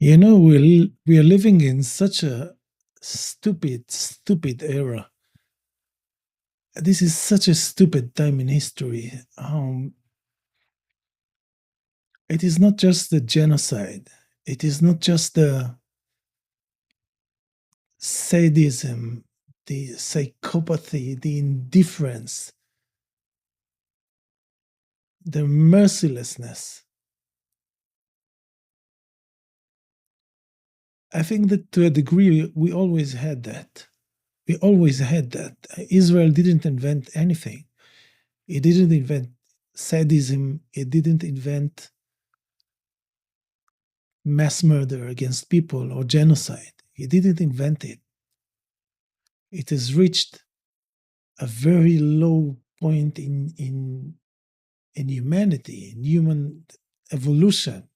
We are living in such a stupid era. This is such a stupid time in history. It is not just the genocide. It is not just the sadism, the psychopathy, the indifference, the mercilessness. I think that to a degree, we always had that. We always had that. Israel didn't invent anything. It didn't invent sadism. It didn't invent mass murder against people or genocide. He didn't invent it. It has reached a very low point in humanity, in human evolution.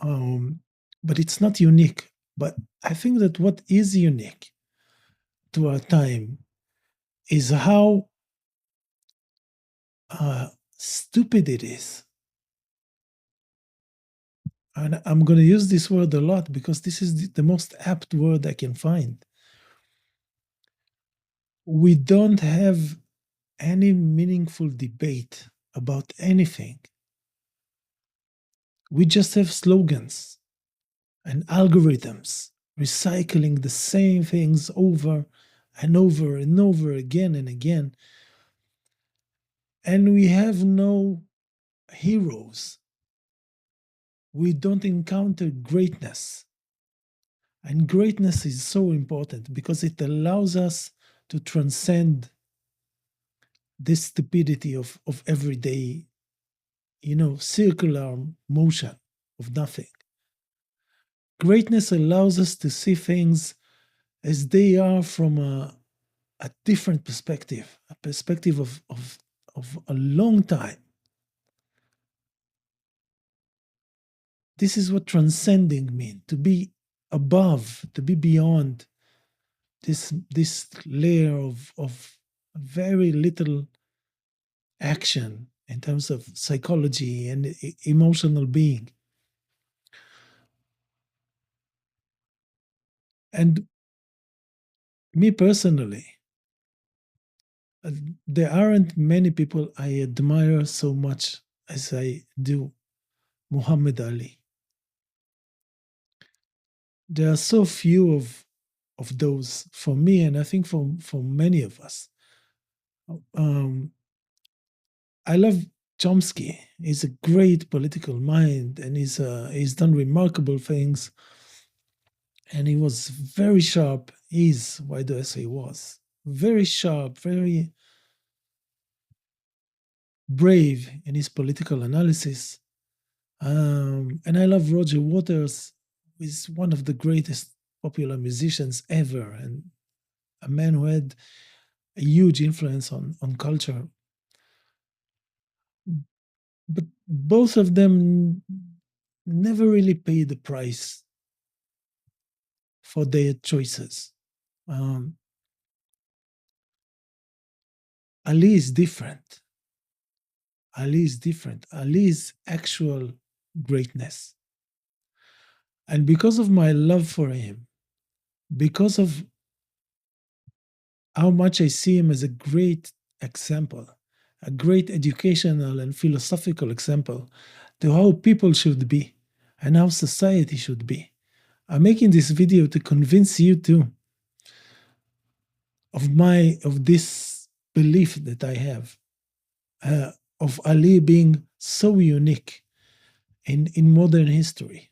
Um, but it's not unique. But I think that what is unique to our time is how stupid it is. And I'm going to use this word a lot because this is the most apt word I can find. We don't have any meaningful debate about anything. We just have slogans and algorithms recycling the same things over and over and over again and again. And we have no heroes. We don't encounter greatness. And greatness is so important because it allows us to transcend this stupidity of everyday, circular motion of nothing. Greatness allows us to see things as they are from a different perspective, a perspective of a long time. This is what transcending means, to be above, to be beyond this layer of very little action in terms of psychology and emotional being. And me personally, uh, there aren't many people I admire so much as I do Muhammad Ali. There are so few of those for me, and I think for many of us. Um, I love Chomsky. He's a great political mind, and he's done remarkable things. And he was very sharp. Why do I say was? Very sharp, very brave in his political analysis. And I love Roger Waters. He's one of the greatest popular musicians ever, and a man who had a huge influence on culture. But both of them never really paid the price for their choices. Um, Ali is different. Ali is different. Ali is actual greatness. And because of my love for him, because of how much I see him as a great example, a great educational and philosophical example to how people should be and how society should be. I'm making this video to convince you too of this belief that I have of Ali being so unique in modern history.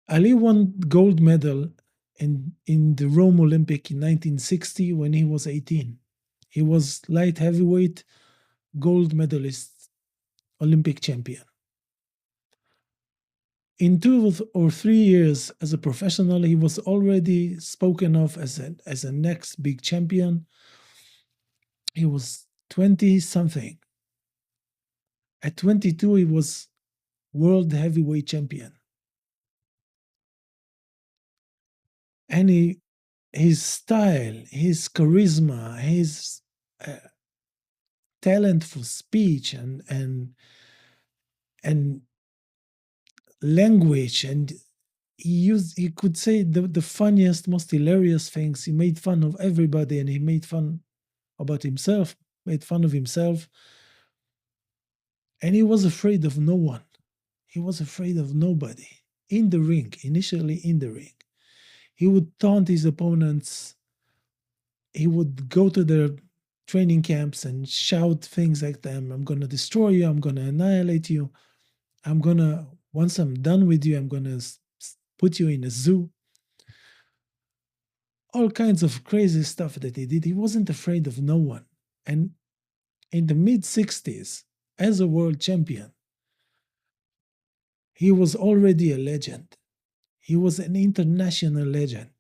Ali won gold medal in the Rome Olympic in 1960 when he was 18. He was light heavyweight gold medalist, Olympic champion. In 2 or 3 years as a professional, he was already spoken of as a next big champion. He was 20 something. At 22, he was world heavyweight champion. And his style, his charisma, his talent for speech and and language, and he could say the funniest, most hilarious things. He made fun of everybody, and he made fun about himself, made fun of himself, and he was afraid of no one. He was afraid of nobody in the ring, initially in the ring. He would taunt his opponents. He would go to their training camps and shout things like them. I'm going to destroy you. I'm going to annihilate you. Once I'm done with you, I'm going to put you in a zoo. All kinds of crazy stuff that he did. He wasn't afraid of no one. And in the mid 60s, as a world champion, he was already a legend. He was an international legend.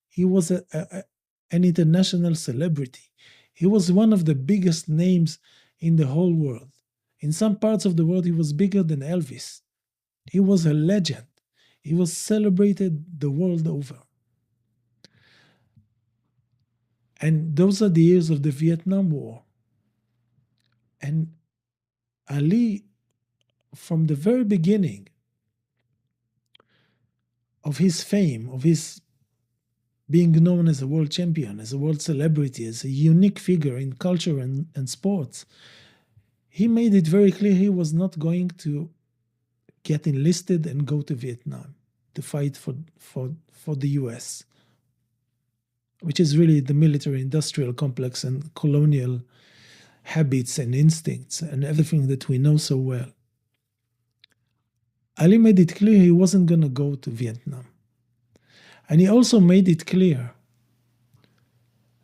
He was an international celebrity. He was one of the biggest names in the whole world. In some parts of the world, he was bigger than Elvis. He was a legend. He was celebrated the world over. And those are the years of the Vietnam War. And Ali, from the very beginning of his fame, of his being known as a world champion, as a world celebrity, as a unique figure in culture and sports, he made it very clear he was not going to get enlisted and go to Vietnam to fight for the US, which is really the military industrial complex and colonial habits and instincts and everything that we know so well. Ali made it clear he wasn't going to go to Vietnam. And he also made it clear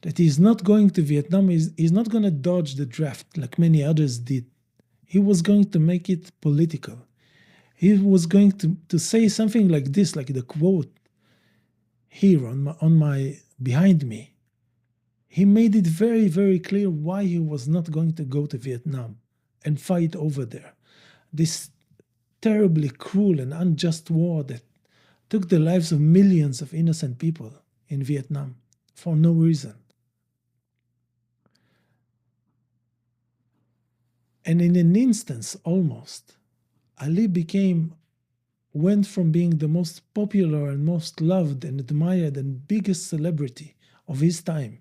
that he's not going to Vietnam, he's not going to dodge the draft like many others did. He was going to make it political. He was going to say something like this, like the quote here on my behind me. He made it very, very clear why he was not going to go to Vietnam and fight over there. This terribly cruel and unjust war that took the lives of millions of innocent people in Vietnam for no reason. And in an instance, almost, Ali went from being the most popular and most loved and admired and biggest celebrity of his time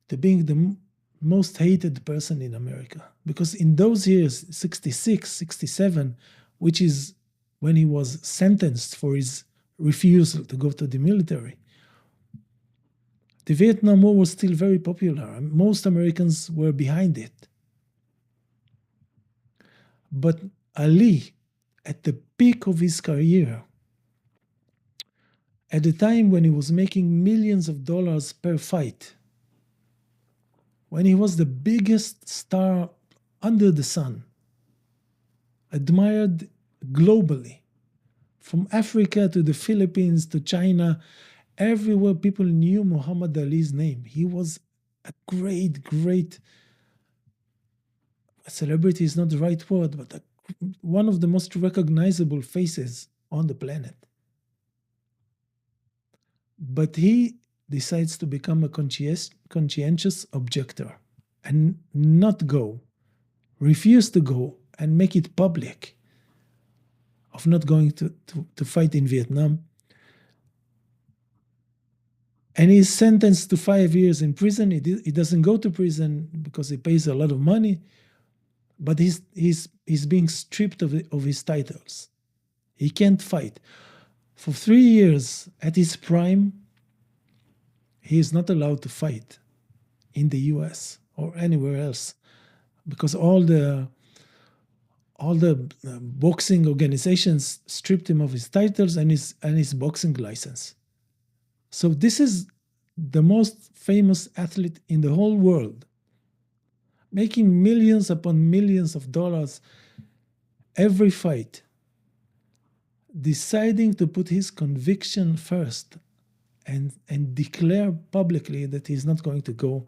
to being the most hated person in America. Because in those years, 66, 67, which is when he was sentenced for his refusal to go to the military, the Vietnam War was still very popular, and most Americans were behind it. But Ali, at the peak of his career, at the time when he was making millions of dollars per fight, when he was the biggest star under the sun, admired globally, from Africa to the Philippines to China, everywhere people knew Muhammad Ali's name. He was a great, great celebrity is not the right word, but one of the most recognizable faces on the planet. But he decides to become a conscientious objector and not go, refuse to go and make it public of not going to fight in Vietnam. And he's sentenced to 5 years in prison. He doesn't go to prison because he pays a lot of money, but he's being stripped of his titles. He can't fight. For 3 years at his prime, he is not allowed to fight in the US or anywhere else because all the boxing organizations stripped him of his titles and his boxing license. So this is the most famous athlete in the whole world, making millions upon millions of dollars every fight, deciding to put his conviction first and declare publicly that he's not going to go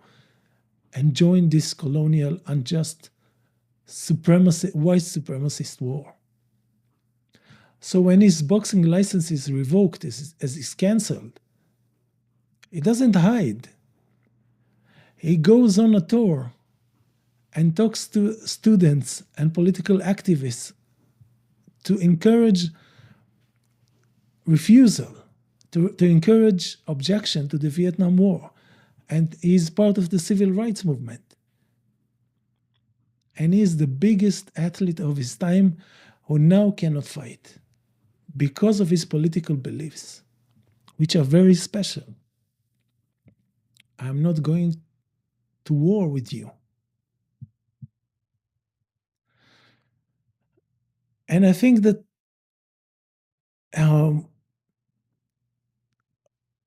and join this colonial, unjust, white supremacist war. So when his boxing license is revoked, as is cancelled, he doesn't hide. He goes on a tour and talks to students and political activists to encourage refusal, to encourage objection to the Vietnam War. And he's part of the civil rights movement. And he's the biggest athlete of his time who now cannot fight because of his political beliefs, which are very special. I'm not going to war with you. And I think that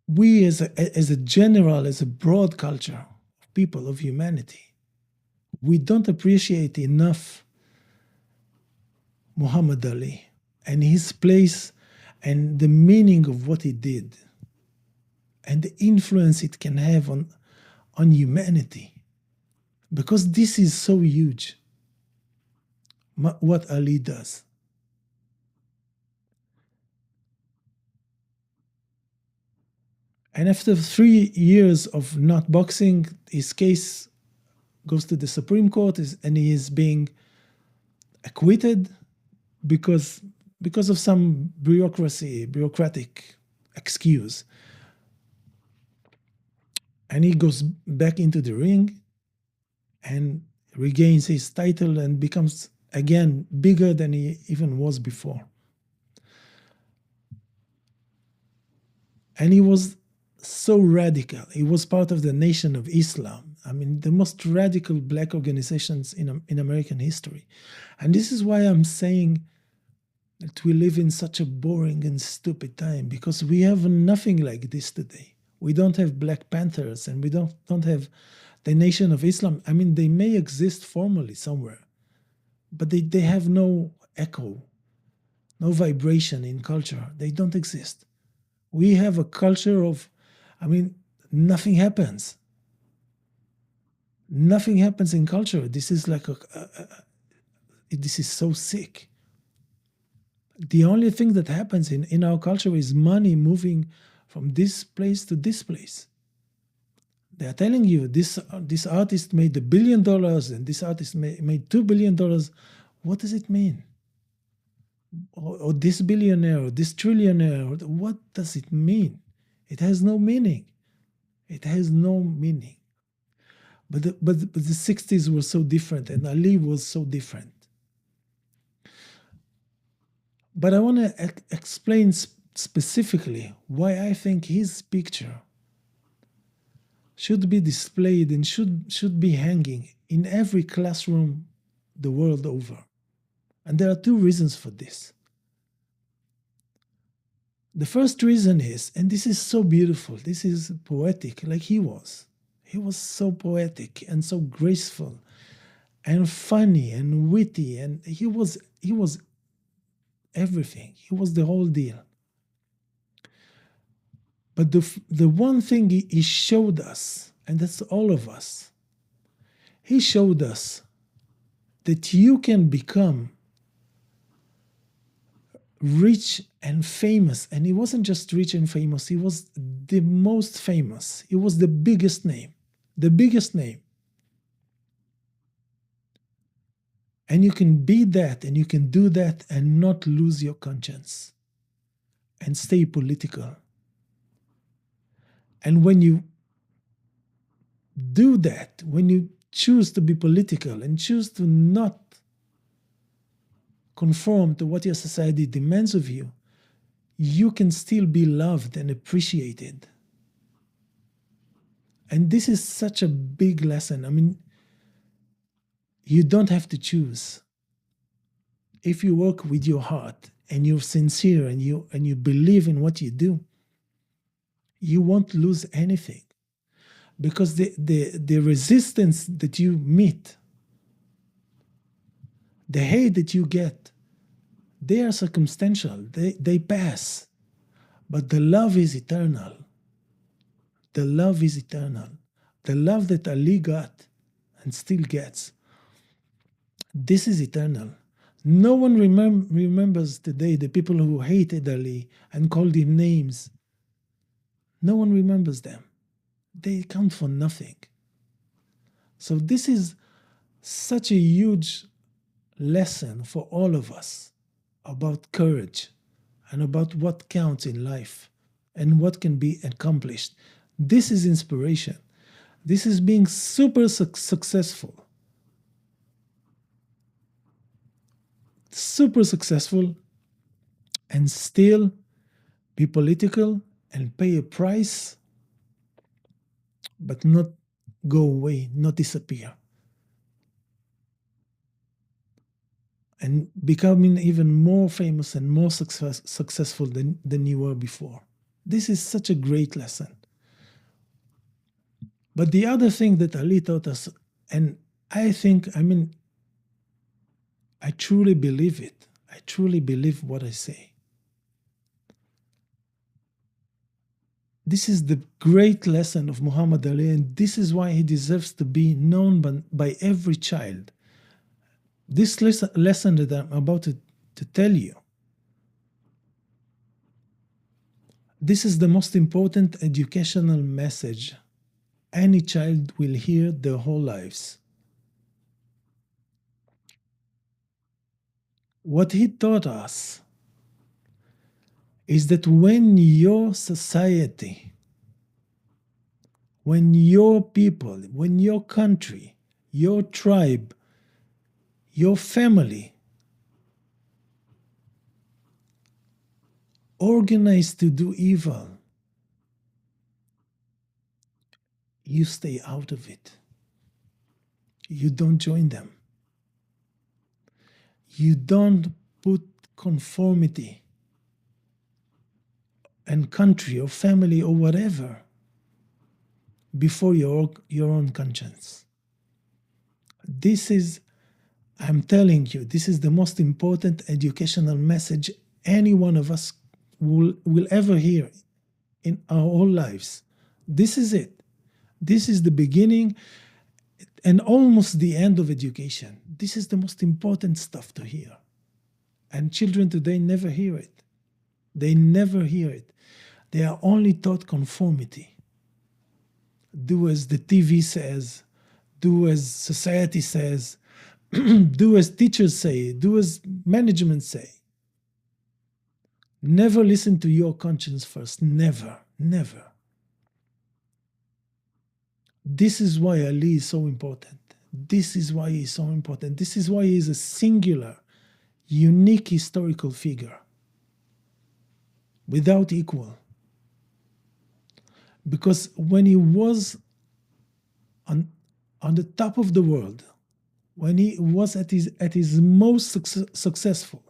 we as a general, as a broad culture of people, of humanity, we don't appreciate enough Muhammad Ali and his place and the meaning of what he did and the influence it can have on humanity. Because this is so huge, what Ali does. And after 3 years of not boxing, his case goes to the Supreme Court and he is being acquitted because of some bureaucratic excuse. And he goes back into the ring and regains his title and becomes again bigger than he even was before. And he was so radical. He was part of the Nation of Islam. I mean, the most radical black organizations in American history. And this is why I'm saying that we live in such a boring and stupid time, because we have nothing like this today. We don't have Black Panthers and we don't have the Nation of Islam. I mean, they may exist formally somewhere, but they have no echo, no vibration in culture. They don't exist. We have a culture of, I mean, nothing happens. Nothing happens in culture. This is like this is so sick. The only thing that happens in our culture is money moving from this place to this place. They are telling you this artist made $1 billion and this artist made $2 billion. What does it mean? Or this billionaire, or this trillionaire, what does it mean? It has no meaning. It has no meaning. But the 60s were so different, and Ali was so different. But I want to explain specifically why I think his picture should be displayed and should be hanging in every classroom the world over. And there are two reasons for this. The first reason is, and this is so beautiful, this is poetic, like he was. He was so poetic and so graceful and funny and witty, and he was everything. He was the whole deal. But the one thing he showed us, and that's all of us, he showed us that you can become rich and famous. And he wasn't just rich and famous, he was the most famous. He was the biggest name. The biggest name. And you can be that and you can do that and not lose your conscience and stay political. And when you do that, when you choose to be political and choose to not conform to what your society demands of you, you can still be loved and appreciated. And this is such a big lesson. I mean, you don't have to choose. If you work with your heart and you're sincere and you believe in what you do, you won't lose anything. Because the resistance that you meet, the hate that you get, they are circumstantial. They pass. But the love is eternal. The love is eternal. The love that Ali got and still gets, this is eternal. No one remembers today the people who hated Ali and called him names. No one remembers them. They count for nothing. So this is such a huge lesson for all of us about courage and about what counts in life and what can be accomplished. This is inspiration. This is being super successful, super successful, and still be political and pay a price, but not go away, not disappear, and becoming even more famous and more successful than you were before. This is such a great lesson. But the other thing that Ali taught us, and I think, I mean, I truly believe it. I truly believe what I say. This is the great lesson of Muhammad Ali, and this is why he deserves to be known by every child. This lesson that I'm about to tell you, this is the most important educational message any child will hear their whole lives. What he taught us is that when your society, when your people, when your country, your tribe, your family organize to do evil, you stay out of it. You don't join them. You don't put conformity and country or family or whatever before your own conscience. This is, I'm telling you, this is the most important educational message any one of us will ever hear in our whole lives. This is it. This is the beginning and almost the end of education. This is the most important stuff to hear. And children today never hear it. They never hear it. They are only taught conformity. Do as the TV says, do as society says, do as teachers say, do as management say. Never listen to your conscience first. Never, never. This is why Ali is so important. This is why he is so important. This is why he is a singular, unique historical figure without equal. Because when he was on the top of the world, when he was at his most successful,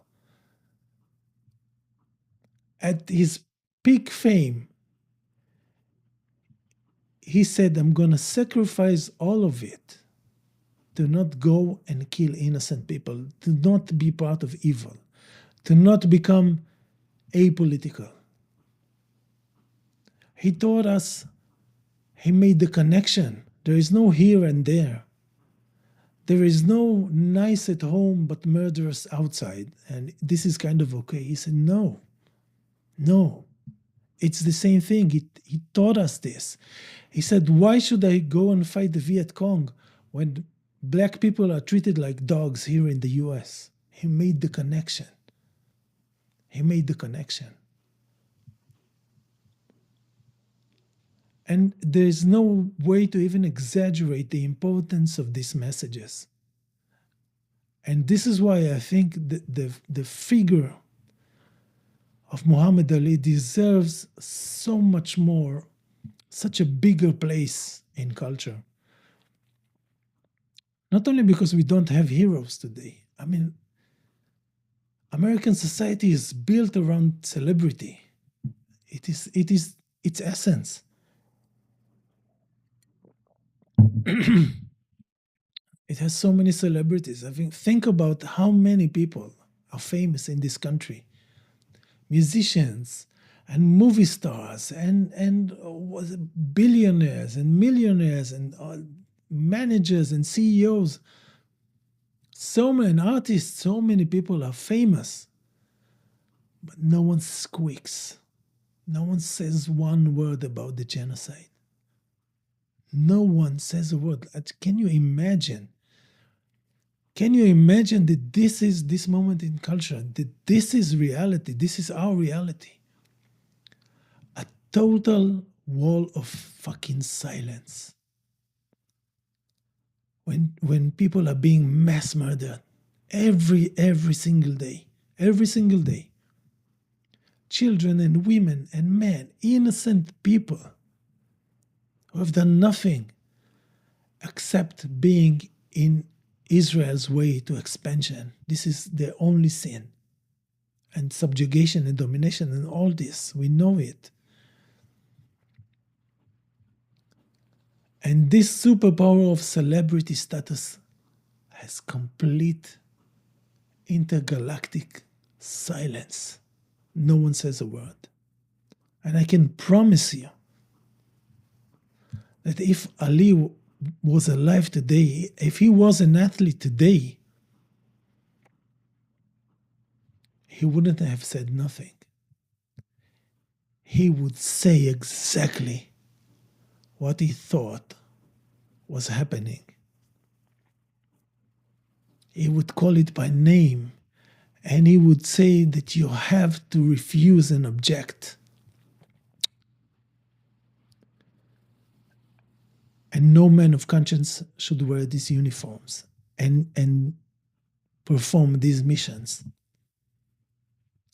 at his peak fame, he said, I'm going to sacrifice all of it to not go and kill innocent people, to not be part of evil, to not become apolitical. He taught us, he made the connection. There is no here and there. There is no nice at home but murderous outside, and this is kind of okay. He said, no, no, it's the same thing. He taught us this. He said, why should I go and fight the Viet Cong when black people are treated like dogs here in the US? He made the connection. He made the connection. And there's no way to even exaggerate the importance of these messages. And this is why I think the figure of Muhammad Ali deserves so much more, such a bigger place in culture. Not only because we don't have heroes today. I mean, American society is built around celebrity. It is its essence. It has so many celebrities. I think about how many people are famous in this country. Musicians and movie stars and billionaires and millionaires and managers and CEOs. So many artists, so many people are famous, but no one squeaks. No one says one word about the genocide. No one says a word. Can you imagine Can you imagine that this is this moment in culture, that this is reality, this is our reality? A total wall of fucking silence. When people are being mass murdered every single day, every single day. Children and women and men, innocent people who have done nothing except being in Israel's way to expansion. This is their only sin. And subjugation and domination and all this, we know it. And this superpower of celebrity status has complete intergalactic silence. No one says a word. And I can promise you that if Ali was alive today, if he was an athlete today, he wouldn't have said nothing. He would say exactly what he thought was happening. He would call it by name, and he would say that you have to refuse and object. And no man of conscience should wear these uniforms and perform these missions.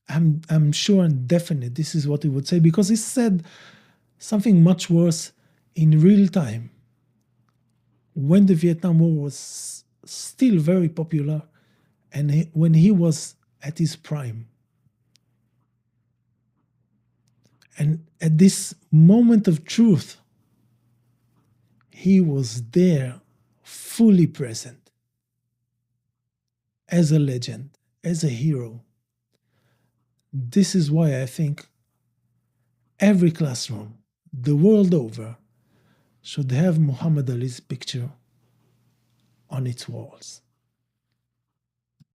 I'm sure and definite this is what he would say, because he said something much worse in real time when the Vietnam War was still very popular and when he was at his prime. And at this moment of truth, he was there, fully present, as a legend, as a hero. This is why I think every classroom, the world over, should have Muhammad Ali's picture on its walls.